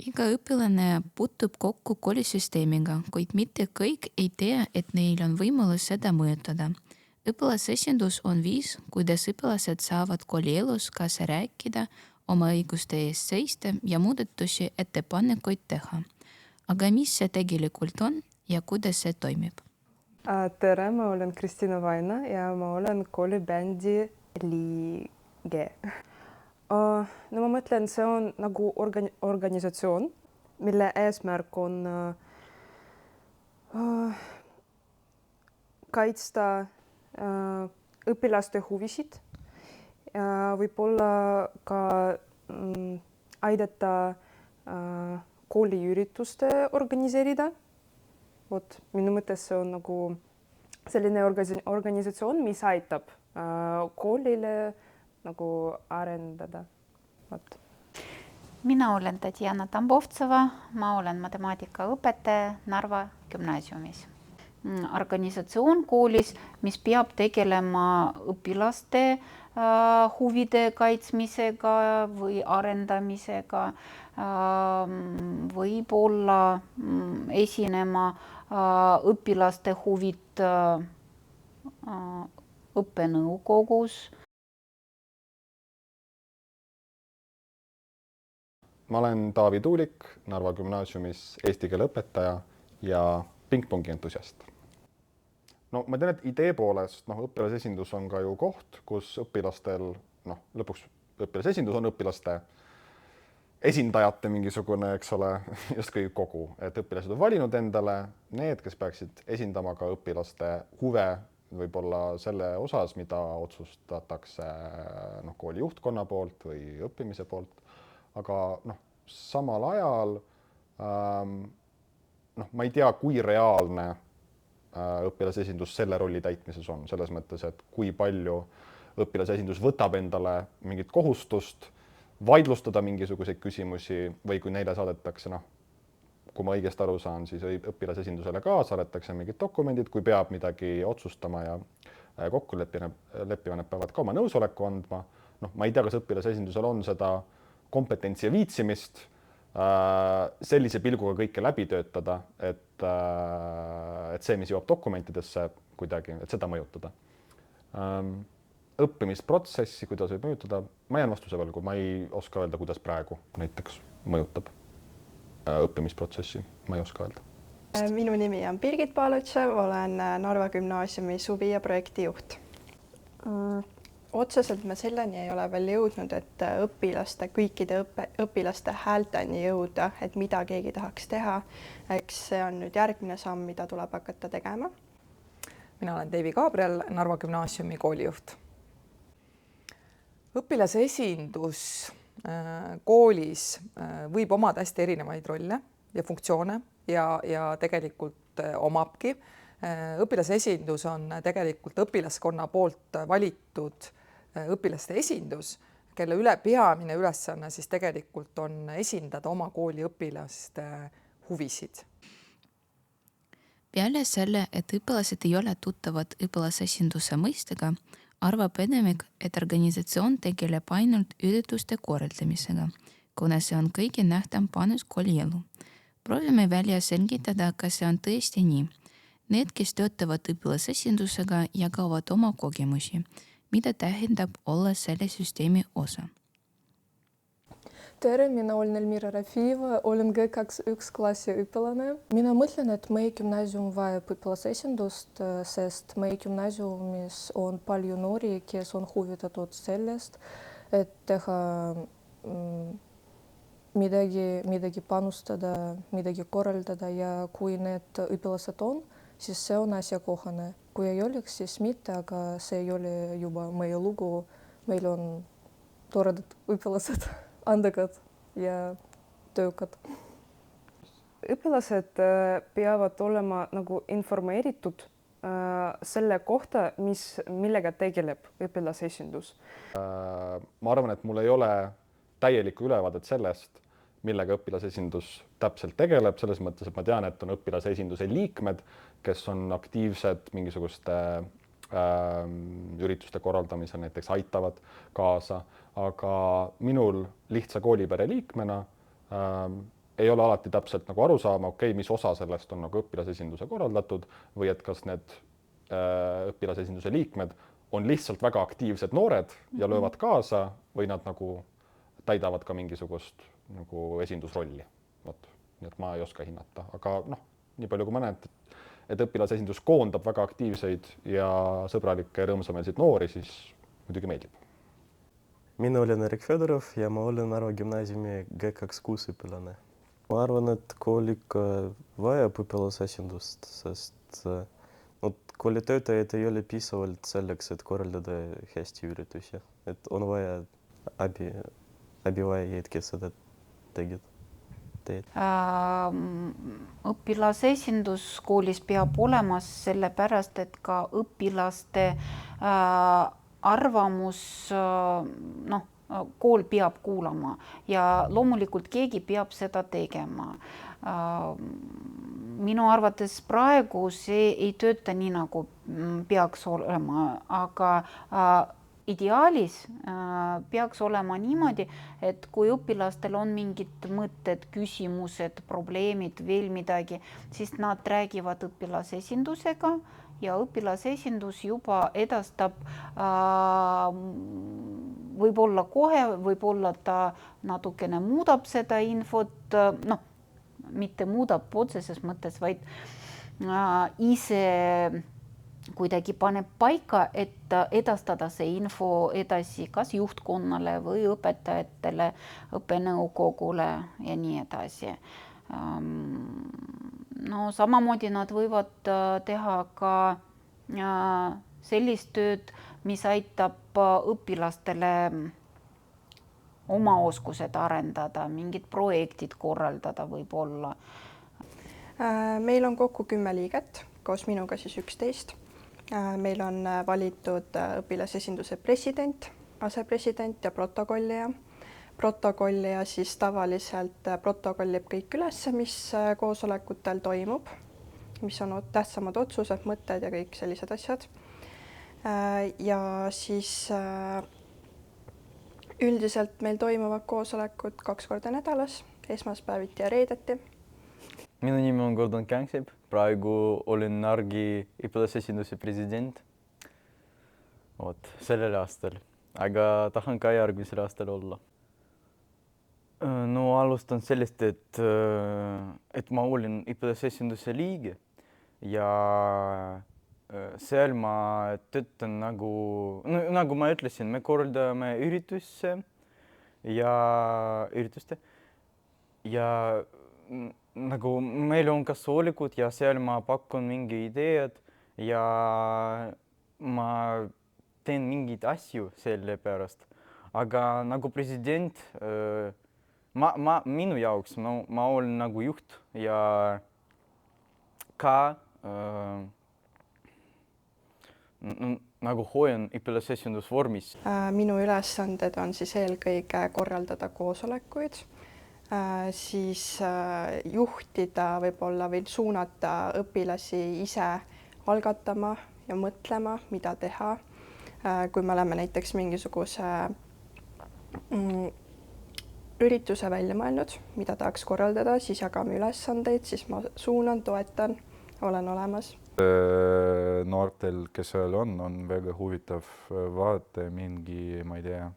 Iga õpilane puutub kokku koolisüsteemiga, kuid mitte kõik ei tea, et neil on võimalus seda mõjutada. Õpilasesindus on viis, kuidas õpilased saavad koolielus kaasa rääkida, oma õiguste eest seista ja muudatusi ettepanekuid teha. Aga mis see tegelikult on ja kuidas see toimib? Tere, ma olen Kristina Vaina ja ma olen koolibändi liige. No ma mõtlen, see on nagu organisatsioon, mille eesmärk on kaitsta õpilaste huvisid, võib-olla ka aidata kooliürituste organiseerida. Vot, minu mõttes see on nagu selline organisatsioon, mis aitab koolile nagu arendada. Vot. Mina olen Tatjana Tambovtseva, ma olen matemaatikaõpetaja Narva gümnaasiumis. Organisatsioon koolis, mis peab tegelema õpilaste huvide kaitsmisega või arendamisega, võib-olla esinema õpilaste huvid õppenõukogus. Ma olen Taavi Tuulik, Narva gümnaasiumis eesti keele õpetaja ja pingpongi entusiast. No ma tean, et idee poolest õpilasesindus on ka ju koht, kus õpilastel, lõpuks õpilasesindus on õpilaste esindajate mingisugune, eks ole, justkui kogu, et õpilased on valinud endale need, kes peaksid esindama ka õpilaste huve võib-olla selle osas, mida otsustatakse kooli juhtkonna poolt või õppimise poolt. Aga samal ajal ma ei tea, kui reaalne õpilasesindus selle rolli täitmises on, selles mõttes, et kui palju õpilasesindus võtab endale mingit kohustust vaidlustada mingisuguseid küsimusi või kui neile saadetakse, kui ma õigesti aru saan, siis õpilasesindusele ka saadetakse mingid dokumendid, kui peab midagi otsustama ja kokku leppima, need peavad ka oma nõusoleku andma. Ma ei tea, kas õpilasesindusel on seda kompetentsi ja viitsimist sellise pilguga kõike läbi töötada, et see, mis jõuab dokumentidesse kuidagi, et seda mõjutada. Õppimisprotsessi, kuidas võib mõjutada, ma jään vastuse võlgu, ma ei oska öelda, kuidas praegu näiteks mõjutab õppimisprotsessi, ma ei oska öelda. Minu nimi on Birgit Paalutšev, olen Narva gümnaasiumi suvi- ja projektijuht. Otseselt me selleni ei ole veel jõudnud, et kõikide õpilaste häälteni jõuda, et mida keegi tahaks teha. Eks see on nüüd järgmine samm, mida tuleb hakata tegema. Mina olen Deivi Gabriel, Narva gümnaasiumi koolijuht. Õpilase esindus koolis võib omada hästi erinevaid rolle ja funktsioone ja tegelikult omabki. Õpilase esindus on tegelikult õpilaskonna poolt valitud õpilaste esindus, kelle peamine ülesanne siis tegelikult on esindada oma kooli õpilaste huvisid. Peale selle, et õpilased ei ole tuttavad õpilasesinduse mõistega, arvab enamik, et organisatsioon tegeleb ainult ürituste korraldamisega, kuna see on kõige nähtam panus koolielu. Proovime välja selgitada, kas see on tõesti nii. Need, kes töötavad õpilasesindusega, jagavad oma kogemusi, mida tähendab olla selle süsteemi osa. Tere, mina olen Elmira Rafieva, olen G21 klassi õpilane. Mina mõtlen, et meie gümnaasium vajab õpilasesindust, sest meie gümnaasiumis on palju noori, kes on huvitatud sellest, et teha midagi panustada, midagi korraldada ja kui need õpilased on, siis see on asjakohane. Kui ei oleks, siis mitte, aga see ei ole juba meie lugu. Meil on toredad õpilased, andekad ja töökad. Õpilased peavad olema nagu informeeritud selle kohta, millega tegeleb õpilasesindus. Ma arvan, et mul ei ole täielikku ülevaadet sellest, millega õpilasesindus täpselt tegeleb, selles mõttes, et ma tean, et on õpilasesinduse liikmed, kes on aktiivsed mingisuguste ürituste korraldamisel, näiteks aitavad kaasa, aga minul lihtsa koolipere liikmena ei ole alati täpselt nagu aru saama, mis osa sellest on nagu õpilasesinduse korraldatud või et kas need õpilasesinduse liikmed on lihtsalt väga aktiivsed noored ja löövad kaasa või nad nagu täidavad ka mingisugust nagu esindusrolli. Vot, nii et ma ei oska hinnata, aga nii palju kui ma näen, et õpilasesindus koondab väga aktiivseid ja sõbralikke ja rõõmsameelseid noori, siis muidugi meeldib. Mina olen Erik Fedorov ja ma olen Narva gümnaasiumi G26 õpilane. Ma arvan, et kool ikka vajab õpilasesindust, sest koolitöötajad ei ole piisavalt selleks, et korraldada hästi üritusi. Et on vaja abivajajaid, kes seda tegid. Õpilasesindus koolis peab olema sellepärast, et ka õpilaste arvamus kool peab kuulama ja loomulikult keegi peab seda tegema. Minu arvates praegu see ei tööta nii, nagu peaks olema, aga ideaalis peaks olema niimoodi, et kui õpilastel on mingid mõtted, küsimused, probleemid, veel midagi, siis nad räägivad õpilasesindusega ja õpilasesindus juba edastab võib-olla kohe, võib-olla ta natukene muudab seda infot, mitte muudab otseses mõttes, vaid ise kuidagi paneb paika, et edastada see info edasi kas juhtkonnale või õpetajatele, õppenõukogule ja nii edasi. Samamoodi nad võivad teha ka sellist tööd, mis aitab õpilastele oma oskused arendada, mingid projektid korraldada võib-olla. Meil on kokku 10 liiget, koos minuga siis 11. Meil on valitud õpilasesinduse president, asepresident ja protokollija. Protokollija siis tavaliselt protokollib kõik üles, mis koosolekutel toimub, mis on tähtsamad otsused, mõtted ja kõik sellised asjad. Ja siis üldiselt meil toimuvad koosolekud 2 korda nädalas, esmaspäeviti ja reedeti. Minu nimi on Gordon Kängsep, praegu olen Nargi õpilasesinduse president sellel aastal, aga tahan ka järgmisel aastal olla. Alustan sellest, et ma olen õpilasesinduse liige ja seal ma töötan nagu ma ütlesin, me korraldame ürituste ja nagu meil on ka soolikud ja seal ma pakun mingi ideed ja ma teen mingeid asju selle pärast. Aga nagu president, minu jaoks ma olen nagu juht ja ka nagu hoian õpilasesindusvormis. Minu ülesanded on siis eelkõige korraldada koosolekuid, siis juhtida võib-olla või suunata õpilasi ise algatama ja mõtlema, mida teha. Kui me oleme näiteks mingisuguse ürituse välja mõelnud, mida tahaks korraldada, siis jagame ülesandeid, siis ma suunan, toetan, olen olemas. Noortel, kes seal on väga huvitav vaadata mingi, ma ei tea.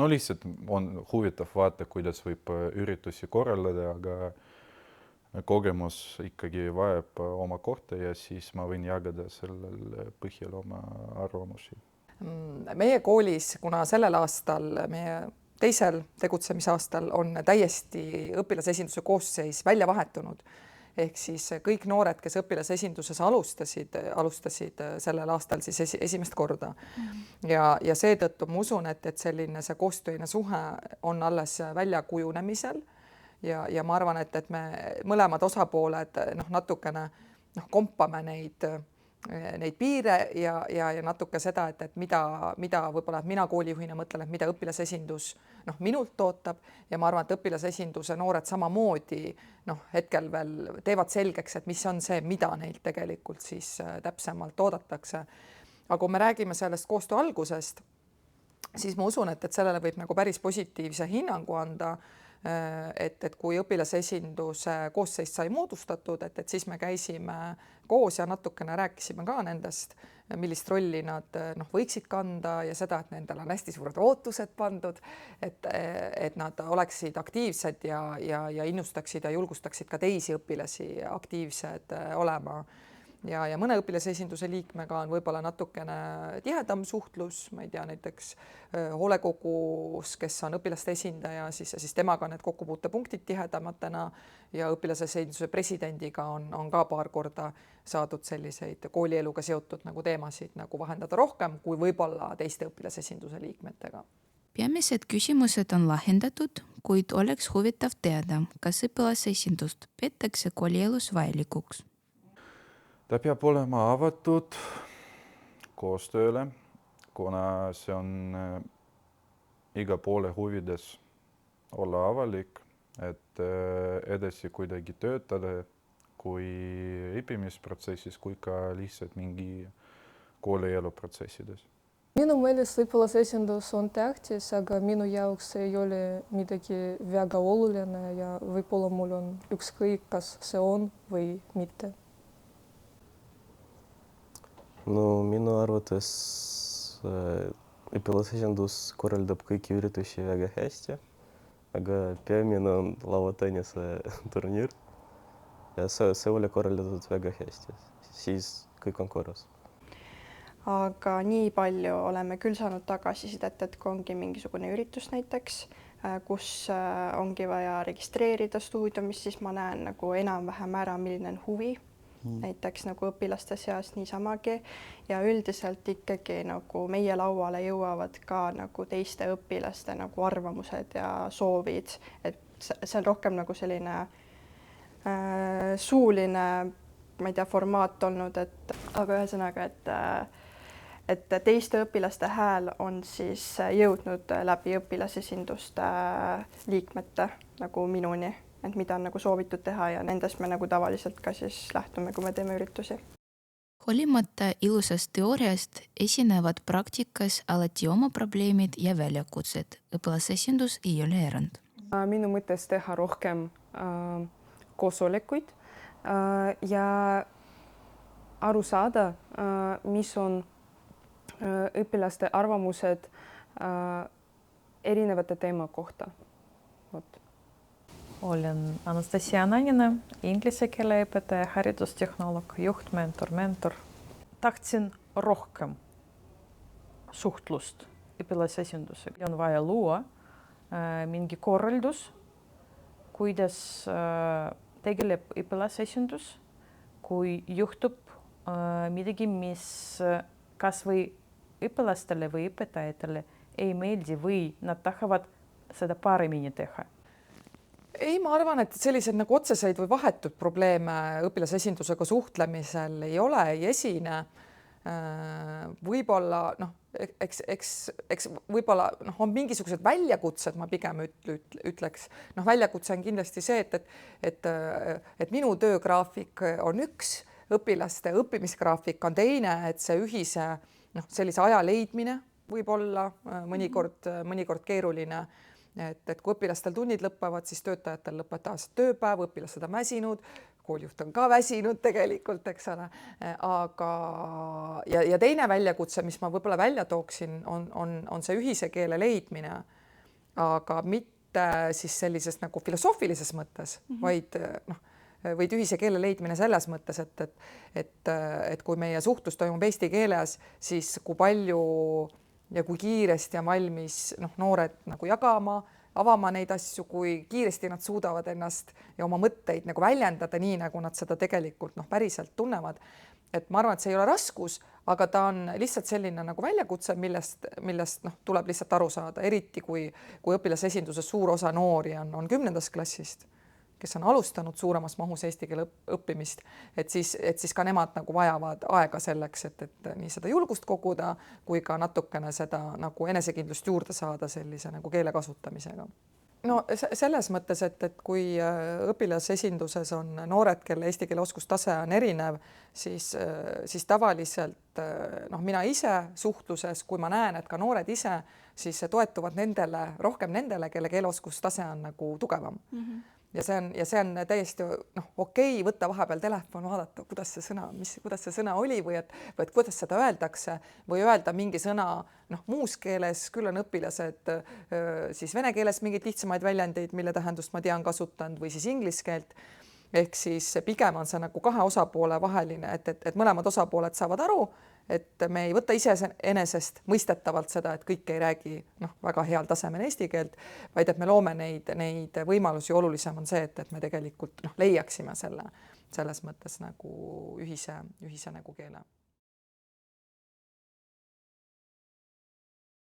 Lihtsalt on huvitav vaadata, kuidas võib üritusi korraldada, aga kogemus ikkagi vajab oma kohta ja siis ma võin jagada sellel põhjal oma arvamusi. Meie koolis, kuna sellel aastal, meie teisel tegutsemisaastal on täiesti õpilasesinduse koosseis välja vahetunud, ehk siis kõik noored, kes õpilasesinduses alustasid sellel aastal siis esimest korda. Ja seetõttu ma usun, et selline see koostöine suhe on alles välja kujunemisel ja ma arvan, et me mõlemad osapooled natukene kompame neid piire ja natuke seda, et mida võib-olla mina koolijuhina mõtlen, et mida õpilasesindus minult ootab ja ma arvan, et õpilasesinduse noored samamoodi hetkel veel teevad selgeks, et mis on see, mida neilt tegelikult siis täpsemalt oodatakse. Aga kui me räägime sellest koostöö algusest, siis ma usun, et sellele võib nagu päris positiivse hinnangu anda et kui õpilasesinduse koosseis sai moodustatud, et siis me käisime koos ja natukene rääkisime ka nendest, millist rolli nad võiksid kanda ja seda, et nendel on hästi suured ootused pandud, et nad oleksid aktiivsed ja innustaksid ja julgustaksid ka teisi õpilasi aktiivsed olema. Ja mõne õpilasesinduse liikmega on võib-olla natukene tihedam suhtlus, ma ei tea, näiteks hoolekogus, kes on õpilaste esindaja, siis temaga need kokkupuutepunktid tihedamatena ja õpilasesinduse presidendiga on ka paar korda saadud selliseid koolieluga seotud nagu teemasid nagu vahendada rohkem kui võib-olla teiste õpilasesinduse liikmetega. Peamised küsimused on lahendatud, kuid oleks huvitav teada, kas õpilasesindust peetakse koolielus vajalikuks. Ta peab olema avatud koostööle, kuna see on iga poole huvides olla avalik, et edasi kuidagi töötada kui õppimisprotsessis, kui ka lihtsalt mingi koolielu protsessides. Minu meelest õpilasesindus on tähtis, aga minu jaoks ei ole midagi väga oluline ja võib-olla mul on ükskõik, kas see on või mitte. No minu arvates õpilasesindus korraldab kõiki üritusi väga hästi, aga peamine on lauatennise turniir ja see oli korraldatud väga hästi, siis kõik on korras. Aga nii palju oleme küll saanud tagasisidet, et kui ongi mingisugune üritus näiteks, kus ongi vaja registreerida stuudiumis, siis ma näen nagu enam-vähem ära, milline on huvi. Näiteks nagu õpilaste seas niisamagi ja üldiselt ikkagi nagu meie lauale jõuavad ka nagu teiste õpilaste nagu arvamused ja soovid, et see on rohkem nagu selline suuline, ma ei tea, formaat olnud, aga ühesõnaga, et teiste õpilaste hääl on siis jõudnud läbi õpilasesinduste liikmete nagu minuni, et mida on nagu soovitud teha ja nendest me nagu tavaliselt ka siis lähtume, kui me teeme üritusi. Hoolimata ilusast teooriast esinevad praktikas alati oma probleemid ja väljakutsed. Õpilasesindus ei ole erand. Minu mõttes teha rohkem koosolekuid ja aru saada, mis on õpilaste arvamused erinevate teema kohta. Olen Anastasia Ananina, inglise keele õpetaja, haridustehnoloog, juht, mentor. Tahtsin rohkem suhtlust õpilasesindusega. On vaja luua mingi korraldus, kuidas tegeleb õpilasesindus, kui juhtub midagi, mis kas või õpilastele või õpetajatele ei meeldi või nad tahavad seda paremini teha. Ei, ma arvan, et sellised nagu otseseid või vahetud probleeme õpilasesindusega suhtlemisel ei ole, ei esine. Võib-olla, eks võib-olla on mingisugused väljakutsed, ma pigem ütleks. Väljakutse on kindlasti see, et minu töögraafik on üks, õpilaste õppimisgraafik on teine, et see ühise sellise aja leidmine võib olla mõnikord keeruline. Et kui õpilastel tunnid lõppevad, siis töötajatel lõpetab tööpäev, õpilased on väsinud, koolijuht on ka väsinud tegelikult, eks ole. Aga ja teine väljakutse, mis ma võib-olla välja tooksin, on see ühise keele leidmine, aga mitte siis sellisest nagu filosoofilises mõttes, vaid ühise keele leidmine selles mõttes, et kui meie suhtlus toimub eesti keeles, siis kui palju ja kui kiiresti on valmis noored nagu avama neid asju, kui kiiresti nad suudavad ennast ja oma mõtteid nagu väljendada nii, nagu nad seda tegelikult päriselt tunnevad. Et ma arvan, et see ei ole raskus, aga ta on lihtsalt selline nagu väljakutse, millest tuleb lihtsalt aru saada, eriti kui õpilasesinduses suur osa noori on 10. klassist, kes on alustanud suuremas mahus eesti keele õppimist, et siis ka nemad nagu vajavad aega selleks, et nii seda julgust koguda, kui ka natukene seda nagu enesekindlust juurde saada sellise nagu keele kasutamisega. no selles mõttes, et kui õpilasesinduses on noored, kelle eesti keele oskustase on erinev, siis tavaliselt mina ise suhtluses, kui ma näen, et ka noored ise siis toetuvad rohkem nendele, kelle keeleoskustase on nagu tugevam. Ja see on täiesti okei võtta vahepeal telefon, vaadata, kuidas see sõna oli või kuidas seda öeldakse või öelda mingi sõna muus keeles, küll on õpilased siis vene keeles mingeid lihtsamaid väljendeid, mille tähendust ma tean kasutanud või siis inglise keelt. Ehk siis pigem on see nagu kahe osapoole vaheline, et mõlemad osapooled saavad aru, et me ei võta iseenesest mõistetavalt seda, et kõik ei räägi väga heal tasemel eesti keelt, vaid et me loome neid võimalusi. Olulisem on see, et me tegelikult leiaksime selles mõttes nagu ühise nagu keele.